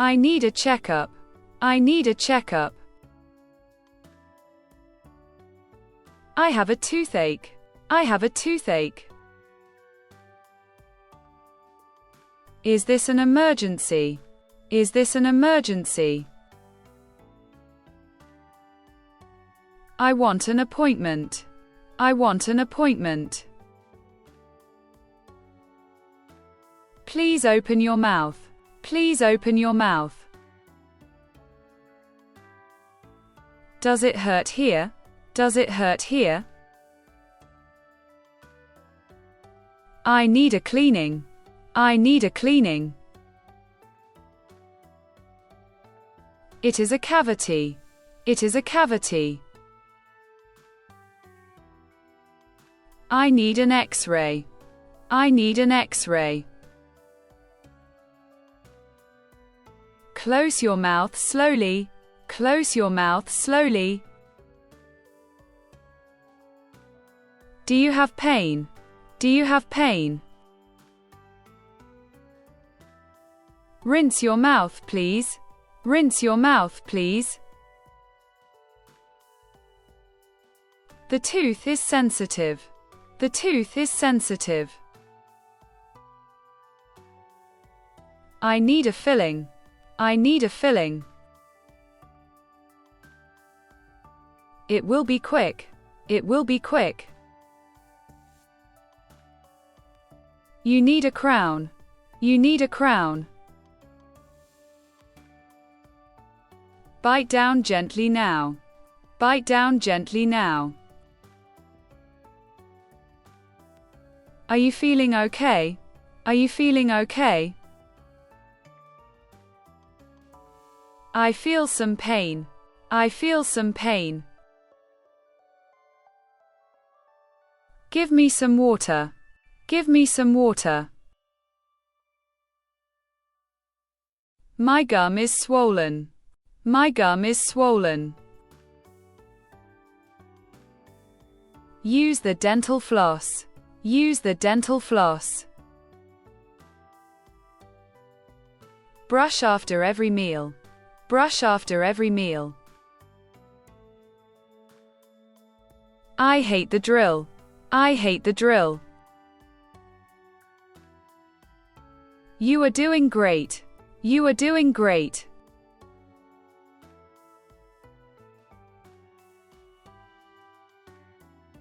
I need a checkup. I need a checkup. I have a toothache. I have a toothache. Is this an emergency? Is this an emergency? I want an appointment. I want an appointment. Please open your mouth. Please open your mouth. Does it hurt here? Does it hurt here? I need a cleaning. I need a cleaning. It is a cavity. It is a cavity. I need an X-ray. I need an X-ray. Close your mouth slowly. Close your mouth slowly. Do you have pain? Do you have pain? Rinse your mouth, please. Rinse your mouth, please. The tooth is sensitive. The tooth is sensitive. I need a filling. I need a filling. It will be quick. It will be quick. You need a crown. You need a crown. Bite down gently now. Bite down gently now. Are you feeling okay? Are you feeling okay? I feel some pain. I feel some pain. Give me some water. Give me some water. My gum is swollen. My gum is swollen. Use the dental floss. Use the dental floss. Brush after every meal. Brush after every meal. I hate the drill. I hate the drill. You are doing great. You are doing great.